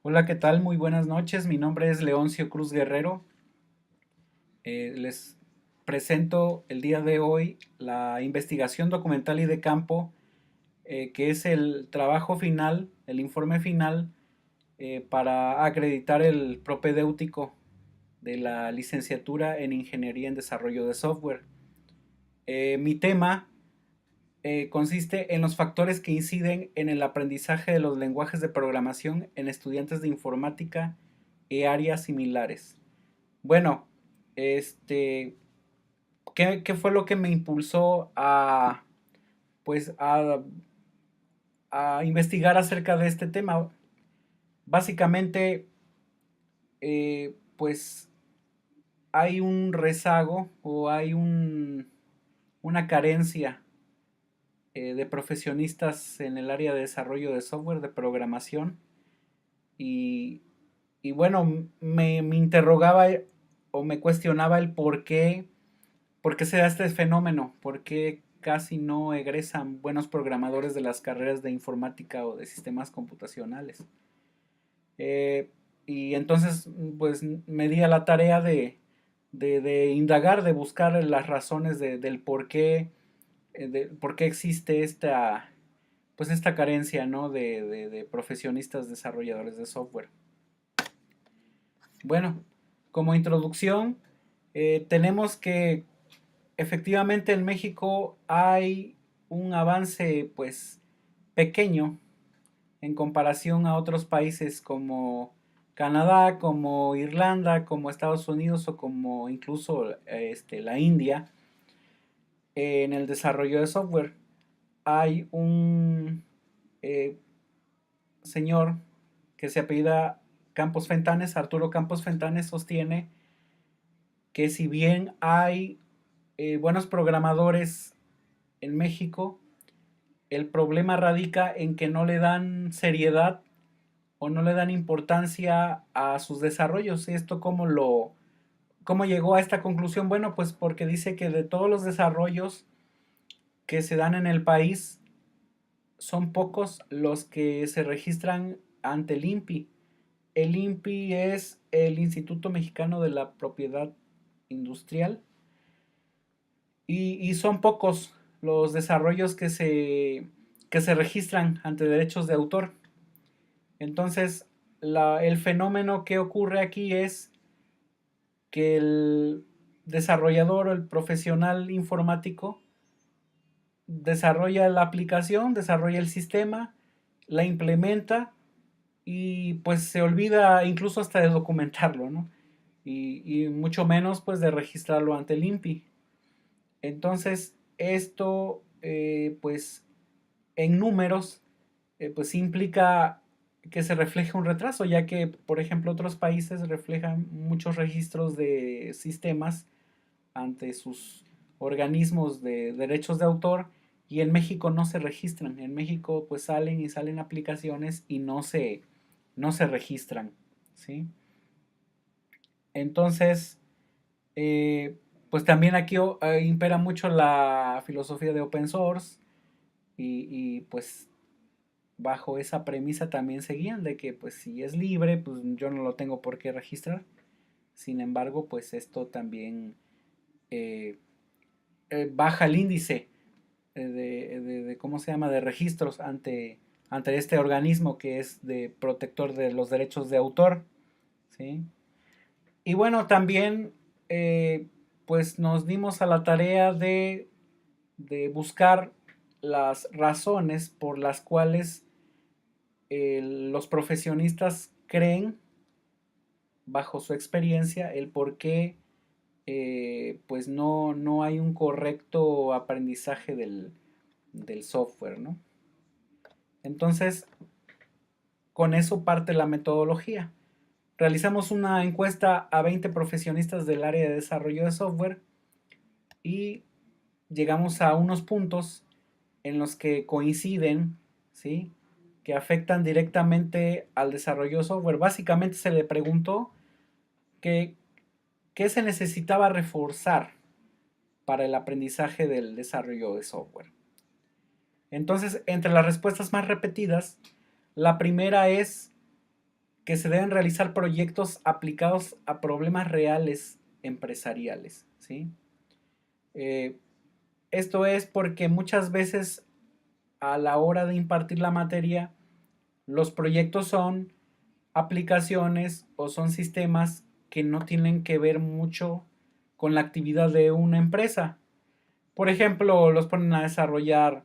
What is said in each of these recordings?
Hola, ¿qué tal? Muy buenas noches. Mi nombre es Leoncio Cruz Guerrero. Les presento el día de hoy la investigación documental y de campo, que es el trabajo final, el informe final para acreditar el propedéutico de la licenciatura en Ingeniería en Desarrollo de Software. Mi tema consiste en los factores que inciden en el aprendizaje de los lenguajes de programación en estudiantes de informática y áreas similares. Bueno, este, ¿qué fue lo que me impulsó pues, a investigar acerca de este tema? Básicamente, pues hay un rezago o hay una carencia de profesionistas en el área de desarrollo de software, de programación, y, y bueno, me interrogaba o me cuestionaba el por qué se da este fenómeno, por qué casi no egresan buenos programadores de las carreras de informática o de sistemas computacionales. Eh, y entonces, pues me di a la tarea de indagar, de buscar las razones del por qué existe pues esta carencia, ¿no? de profesionistas desarrolladores de software. Bueno, como introducción, tenemos que efectivamente en México hay un avance pues pequeño en comparación a otros países como Canadá, como Irlanda, como Estados Unidos o como incluso la India en el desarrollo de software. Hay un eh, señor que se apellida Campos Fentanes, Arturo Campos Fentanes, sostiene que si bien hay buenos programadores en México, el problema radica en que no le dan seriedad o no le dan importancia a sus desarrollos. ¿Esto cómo llegó a esta conclusión? Bueno, pues porque dice que de todos los desarrollos que se dan en el país, son pocos los que se registran ante el INPI. El INPI es el Instituto Mexicano de la Propiedad Industrial y son pocos los desarrollos que se registran ante derechos de autor. Entonces, el fenómeno que ocurre aquí es que el desarrollador o el profesional informático desarrolla la aplicación, desarrolla el sistema, la implementa y pues se olvida incluso hasta de documentarlo, ¿no? Y mucho menos pues de registrarlo ante el INPI. Entonces, esto pues en números pues implica que se refleje un retraso, ya que, por ejemplo, otros países reflejan muchos registros de sistemas ante sus organismos de derechos de autor y en México no se registran. En México pues salen y salen aplicaciones y no se registran, ¿sí? Entonces, pues también aquí impera mucho la filosofía de open source pues bajo esa premisa también seguían de que pues si es libre, pues yo no lo tengo por qué registrar. Sin embargo, pues esto también eh, baja el índice ¿cómo se llama?, de registros ante este organismo que es de protector de los derechos de autor, ¿sí? Y bueno, también pues nos dimos a la tarea de buscar las razones por las cuales los profesionistas creen, bajo su experiencia, el por qué pues no hay un correcto aprendizaje del software, ¿no? Entonces, con eso parte la metodología. Realizamos una encuesta a 20 profesionistas del área de desarrollo de software y llegamos a unos puntos en los que coinciden, ¿sí?, que afectan directamente al desarrollo de software. Básicamente se le preguntó que, qué se necesitaba reforzar para el aprendizaje del desarrollo de software. Entonces, entre las respuestas más repetidas, la primera es que se deben realizar proyectos aplicados a problemas reales empresariales, ¿sí? Eh, Esto es porque muchas veces a la hora de impartir la materia, los proyectos son aplicaciones o son sistemas que no tienen que ver mucho con la actividad de una empresa. Por ejemplo, los ponen a desarrollar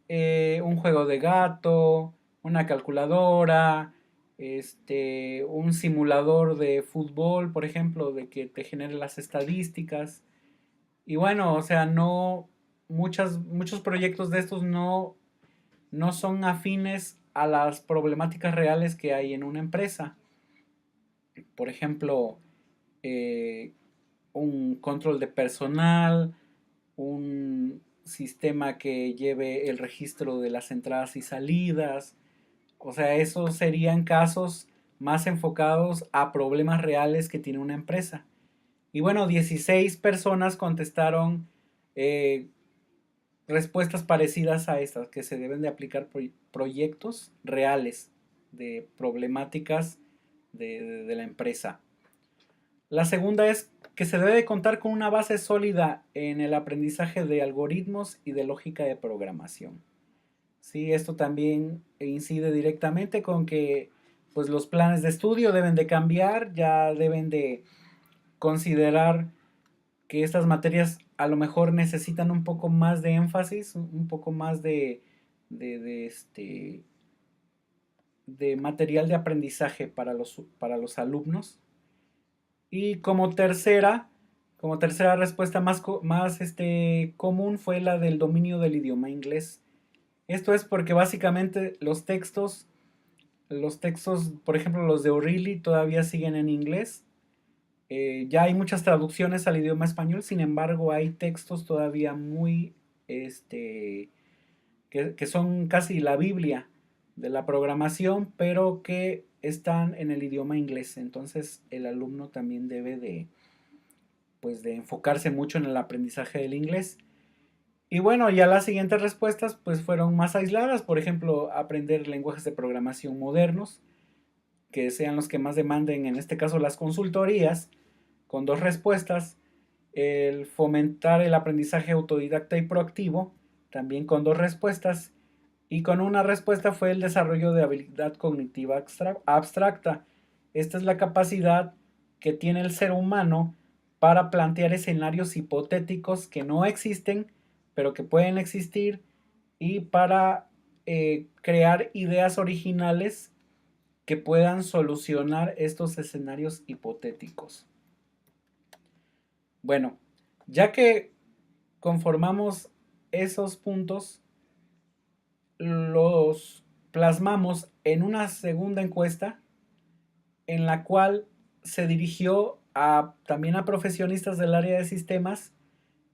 un juego de gato, una calculadora, un simulador de fútbol, por ejemplo, de que te genere las estadísticas. Y bueno, o sea, no, muchos proyectos de estos no son afines a las problemáticas reales que hay en una empresa. Por ejemplo, eh, un control de personal, un sistema que lleve el registro de las entradas y salidas. O sea, esos serían casos más enfocados a problemas reales que tiene una empresa. Y bueno, 16 personas contestaron eh, respuestas parecidas a estas, que se deben de aplicar proyectos reales de problemáticas de la empresa. La segunda es que se debe de contar con una base sólida en el aprendizaje de algoritmos y de lógica de programación. Sí, esto también incide directamente con que pues los planes de estudio deben de cambiar, ya deben de considerar que estas materias a lo mejor necesitan un poco más de énfasis, un poco más de, de este, de material de aprendizaje para los alumnos. Y como tercera respuesta más común fue la del dominio del idioma inglés. Esto es porque básicamente los textos, por ejemplo los de O'Reilly todavía siguen en inglés. Ya hay muchas traducciones al idioma español, sin embargo hay textos todavía muy, que son casi la Biblia de la programación, pero que están en el idioma inglés. Entonces el alumno también debe pues, de enfocarse mucho en el aprendizaje del inglés. Y bueno, ya las siguientes respuestas pues fueron más aisladas, por ejemplo, aprender lenguajes de programación modernos, que sean los que más demanden, en este caso las consultorías, con dos respuestas, el fomentar el aprendizaje autodidacta y proactivo, también con dos respuestas, y con una respuesta fue el desarrollo de habilidad cognitiva abstracta. Esta es la capacidad que tiene el ser humano para plantear escenarios hipotéticos que no existen, pero que pueden existir, y para crear ideas originales que puedan solucionar estos escenarios hipotéticos. Bueno, ya que conformamos esos puntos, los plasmamos en una segunda encuesta en la cual se dirigió también a profesionistas del área de sistemas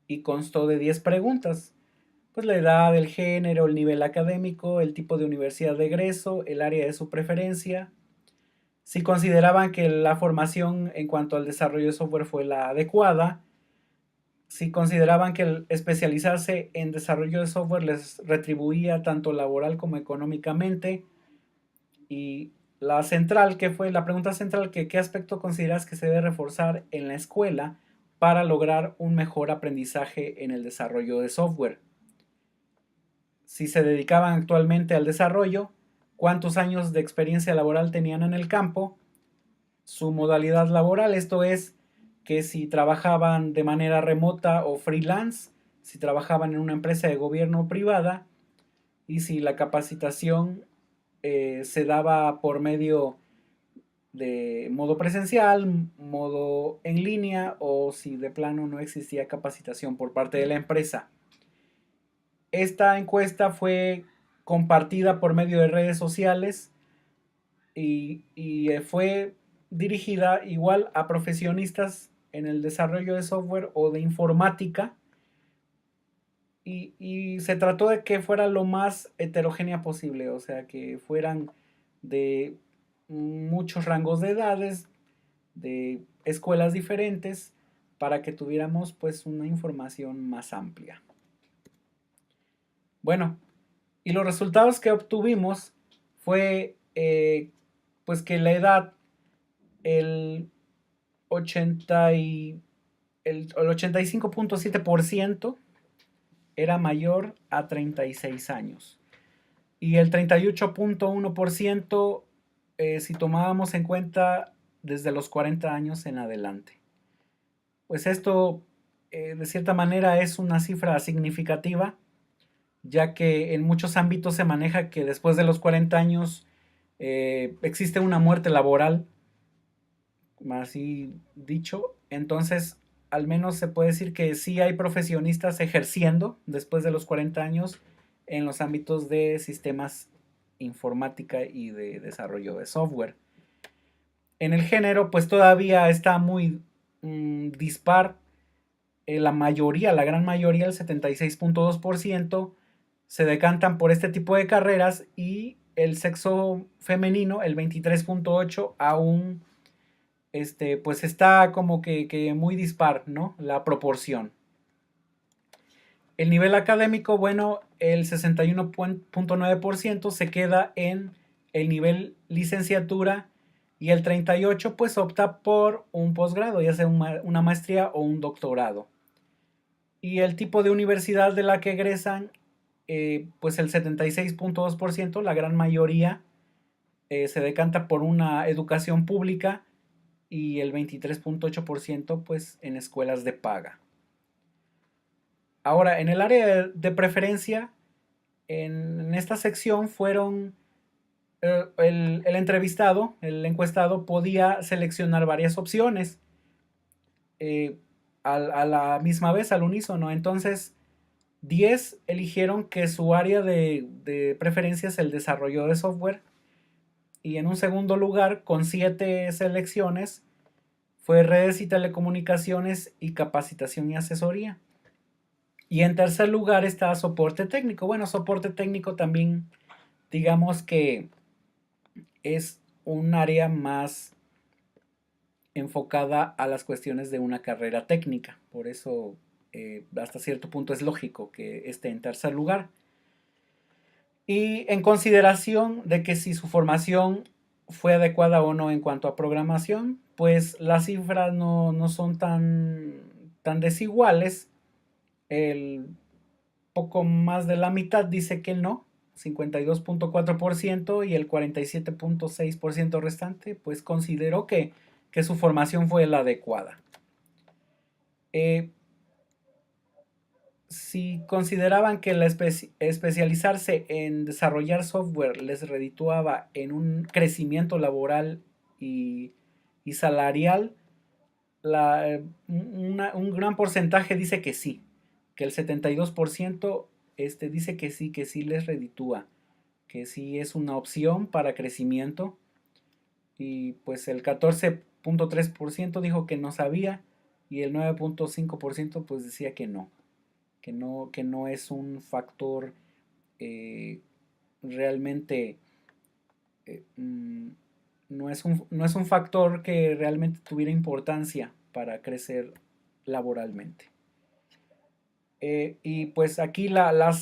y constó de 10 preguntas. Pues la edad, el género, el nivel académico, el tipo de universidad de egreso, el área de su preferencia, si consideraban que la formación en cuanto al desarrollo de software fue la adecuada, si consideraban que el especializarse en desarrollo de software les retribuía tanto laboral como económicamente, y la central, que fue la pregunta central, que qué aspecto consideras que se debe reforzar en la escuela para lograr un mejor aprendizaje en el desarrollo de software. Si se dedicaban actualmente al desarrollo, cuántos años de experiencia laboral tenían en el campo, su modalidad laboral, esto es, que si trabajaban de manera remota o freelance, si trabajaban en una empresa de gobierno o privada, y si la capacitación se daba por medio de modo presencial, modo en línea, o si de plano no existía capacitación por parte de la empresa. Esta encuesta fue compartida por medio de redes sociales y fue dirigida igual a profesionistas en el desarrollo de software o de informática, y se trató de que fuera lo más heterogénea posible, o sea, que fueran de muchos rangos de edades, de escuelas diferentes, para que tuviéramos pues una información más amplia. Bueno, y los resultados que obtuvimos fue pues que la edad, el 80 y, el 85.7% era mayor a 36 años. Y el 38.1% si tomábamos en cuenta desde los 40 años en adelante. Pues esto de cierta manera es una cifra significativa, ya que en muchos ámbitos se maneja que después de los 40 años existe una muerte laboral, así dicho. Entonces, al menos se puede decir que sí hay profesionistas ejerciendo después de los 40 años en los ámbitos de sistemas informática y de desarrollo de software. En el género, pues todavía está muy dispar. La mayoría, la gran mayoría, el 76.2%, se decantan por este tipo de carreras y el sexo femenino, el 23.8%, aún pues está como que muy dispar, ¿no? La proporción. El nivel académico, bueno, el 61.9% se queda en el nivel licenciatura y el 38% pues opta por un posgrado, ya sea una maestría o un doctorado. Y el tipo de universidad de la que egresan, pues el 76.2%, la gran mayoría, se decanta por una educación pública y el 23.8% pues en escuelas de paga. Ahora, en el área de preferencia, en esta sección fueron el entrevistado, el encuestado podía seleccionar varias opciones a la misma vez, al unísono. Entonces, 10 eligieron que su área de preferencia es el desarrollo de software. Y en un segundo lugar, con 7 selecciones, fue redes y telecomunicaciones y capacitación y asesoría. Y en tercer lugar está soporte técnico. Bueno, soporte técnico también, digamos que es un área más enfocada a las cuestiones de una carrera técnica. Por eso, hasta cierto punto es lógico que esté en tercer lugar. Y en consideración de que si su formación fue adecuada o no en cuanto a programación, pues las cifras no son tan desiguales. El poco más de la mitad dice que no, 52.4%, y el 47.6% restante pues consideró que su formación fue la adecuada. Si consideraban que especializarse en desarrollar software les redituaba en un crecimiento laboral y salarial, un gran porcentaje dice que sí, que el 72% dice que sí les reditúa, que sí es una opción para crecimiento, y pues el 14.3% dijo que no sabía y el 9.5% pues decía que no es un factor realmente, no es un factor que realmente tuviera importancia para crecer laboralmente. Y pues aquí la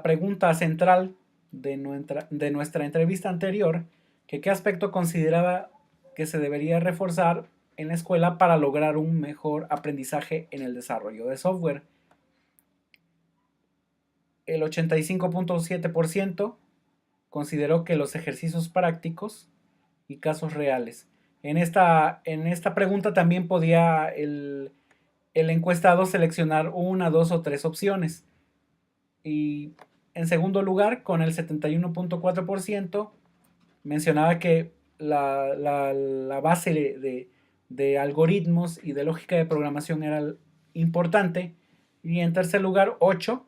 pregunta central de nuestra entrevista anterior, que qué aspecto consideraba que se debería reforzar en la escuela para lograr un mejor aprendizaje en el desarrollo de software. El 85.7% consideró que los ejercicios prácticos y casos reales. En esta pregunta también podía el encuestado seleccionar una, dos o tres opciones. Y en segundo lugar, con el 71.4%, mencionaba que la base de algoritmos y de lógica de programación era importante. Y en tercer lugar, 8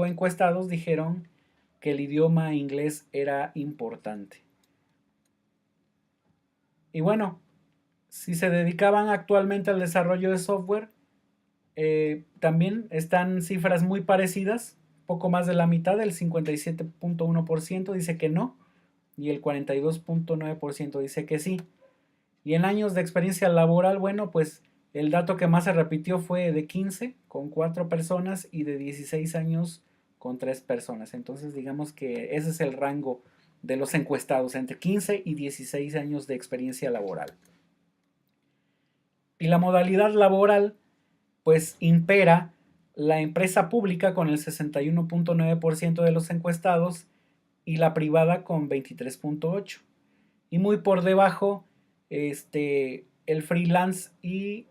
encuestados dijeron que el idioma inglés era importante. Y bueno, si se dedicaban actualmente al desarrollo de software, también están cifras muy parecidas. Poco más de la mitad, el 57.1% dice que no y el 42.9% dice que sí. Y en años de experiencia laboral, bueno, pues el dato que más se repitió fue de 15 con 4 personas y de 16 años con 3 personas. Entonces digamos que ese es el rango de los encuestados entre 15 y 16 años de experiencia laboral. Y la modalidad laboral, pues impera la empresa pública con el 61.9% de los encuestados y la privada con 23.8%. Y muy por debajo el freelance y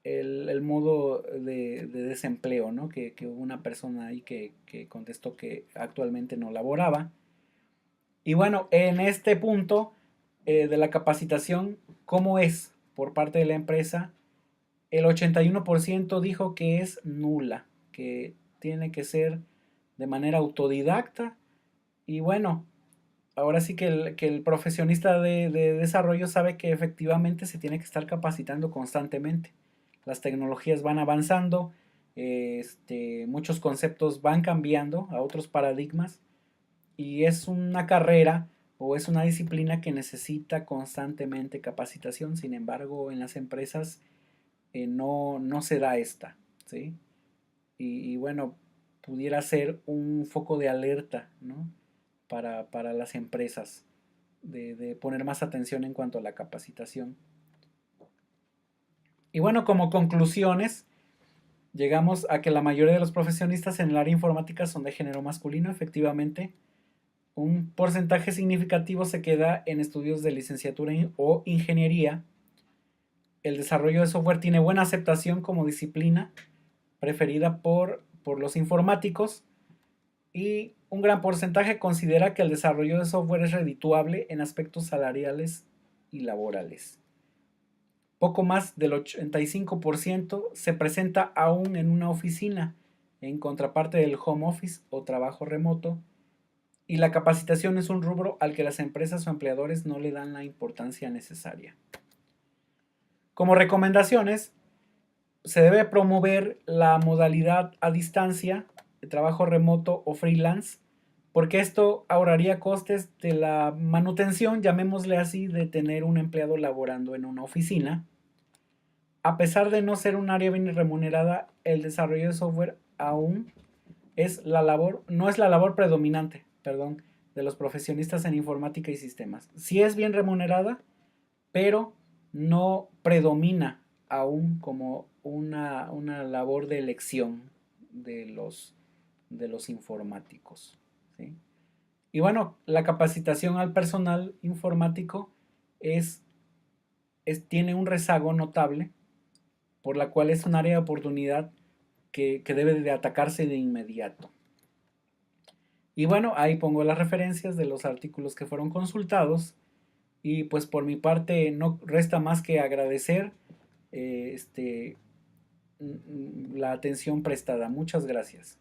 el modo de desempleo, ¿no? Que hubo una persona ahí que contestó que actualmente no laboraba. Y bueno, en este punto de la capacitación, ¿cómo es por parte de la empresa? El 81% dijo que es nula, que tiene que ser de manera autodidacta. Y bueno, ahora sí que el profesionista de desarrollo sabe que efectivamente se tiene que estar capacitando constantemente. Las tecnologías van avanzando, muchos conceptos van cambiando a otros paradigmas y es una carrera o es una disciplina que necesita constantemente capacitación. Sin embargo, en las empresas no se da esta, ¿sí? Y bueno, pudiera ser un foco de alerta, ¿no? Para las empresas, de poner más atención en cuanto a la capacitación. Y bueno, como conclusiones, llegamos a que la mayoría de los profesionistas en el área informática son de género masculino, efectivamente. Un porcentaje significativo se queda en estudios de licenciatura o ingeniería. El desarrollo de software tiene buena aceptación como disciplina preferida por los informáticos y un gran porcentaje considera que el desarrollo de software es redituable en aspectos salariales y laborales. Poco más del 85% se presenta aún en una oficina, en contraparte del home office o trabajo remoto, y la capacitación es un rubro al que las empresas o empleadores no le dan la importancia necesaria. Como recomendaciones, se debe promover la modalidad a distancia, de trabajo remoto o freelance, porque esto ahorraría costes de la manutención, llamémosle así, de tener un empleado laborando en una oficina. A pesar de no ser un área bien remunerada, el desarrollo de software aún no es la labor predominante, perdón, de los profesionistas en informática y sistemas. Sí es bien remunerada, pero no predomina aún como una labor de elección de los informáticos, ¿sí? Y bueno, la capacitación al personal informático tiene un rezago notable, por la cual es un área de oportunidad que debe de atacarse de inmediato. Y bueno, ahí pongo las referencias de los artículos que fueron consultados. Y pues por mi parte no resta más que agradecer la atención prestada. Muchas gracias.